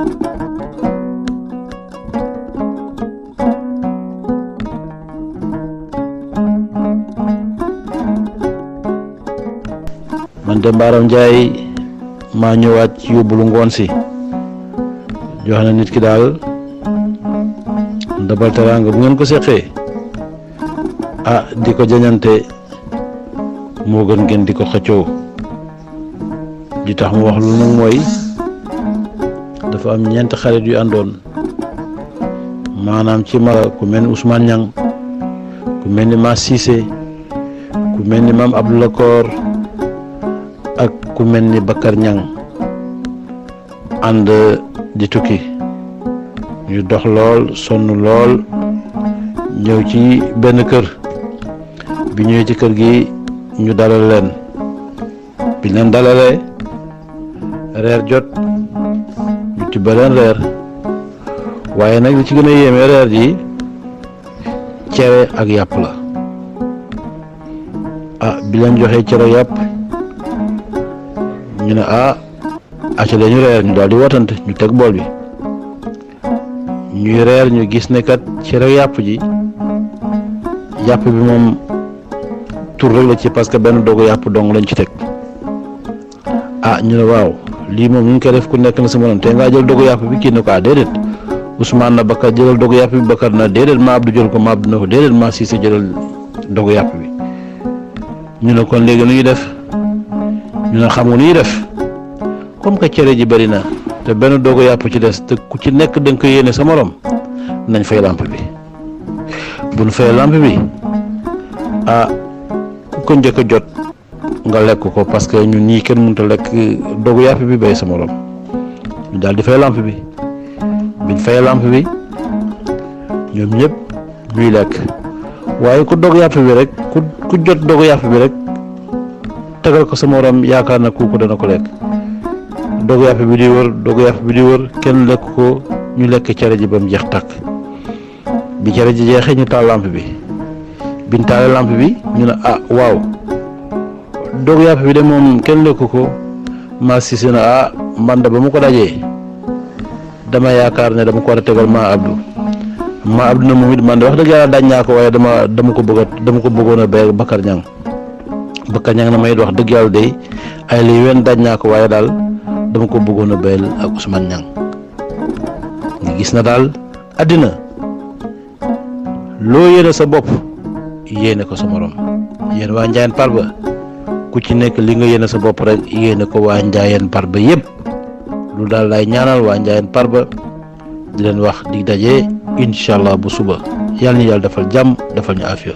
man de Mbaram Ndiaye maa ñëwaat ci yóbbulu ngoon si jox na nit ki daal ndabal teraanga bu ngeen ko seqee di ko jañante moo gën ngeen di ko xëccoo. di tax mu wax lu nag mooy dafa am ñeenti xarit yu àndoon maanaam ci mara ku mel ni Ousmane Niang ku mel ni Ma Cissé ku mel ni Mame Abdou Lakor ak ku mel ni Bakar Niang ànd di tukki ñu dox lool sonn lool ñëw ci benn kër bi ñëwee ci kër gi ñu dalal leen bi leen dalalee reer jot ñu tibba leen reer waaye nag li ci gën a yéeme reer ji cere ak yàpp la bi leen joxee cere yàpp ñu ne acca ñu reer ñu daal di watante ñu teg bool bi ñuy reer ñu gis ne kat cere yàpp ji yàpp bi moom tur rek la ci parce que benn dogu yàpp dong lañ ci teg ñu ne waaw lii moom ñu ngi koy def ku nekk na sa morom te ngaa jël dogu yàpp bi kii ne ko déedéet Ousmane na Bakar jëlal dogu yàpp bi Bakar na déedéet Ma Abdou jël ko Ma Abdou na ko déedéet Ma Cissé jëlal dogu yàpp bi ñu ne kon léegi nu ñuy def ñu ne xam nga nu ñuy def comme que cere ji bari na te benn dogu yàpp ci des te ku ci nekk da nga ko yéene sa morom nañ fay lampe bi bu ñu fay lampe bi ku ko njëkk a jot nga lekk ko parce que ñun ñii kenn mënut a lekk dogu yàpp bi bay sa morom ñu daal di fay lampe bi biñ fay lampe bi ñoom ñëpp ñuy lekk waaye ku dogu yàpp bi rek ku jot dogu yàpp bi rek tegal ko sa morom yaakaar na kooku dana ko lekk dogu yàpp bi di wër kenn lekk ko ñu lekk cere ji ba mu jeex tàkk bi cere ji jeexee ñu taal lampe bi biñ taalee lampe bi ñu ne waaw dogu yàpp bi de moom kenn lekk ko Ma Cissé na man de ba mu ko dajee dama yaakaar ne dama ko war a tegal Ma Abdou na moom it man de wax dëgg yàlla dañ naa ko waaye dama ko bëggoon a béy Bakar Niang na may wax dëgg yàlla de ay lii wenn dañ naa ko waaye daal dama ko bëggoon a béyal ak Ousmane Niang nga gis na daal àddina loo yéene sa bopp yéene ko sa morom yéen waa Ndiayène Parba ku ci nekk li nga yéene sa bopp rek yéene ko waa Ndiayène Parba yëpp lu daal lay ñaanal waa Ndiayène Parba di leen wax di daje incha allah bu suba yàlla ñu yàlla defal jàmm defal ñu afiya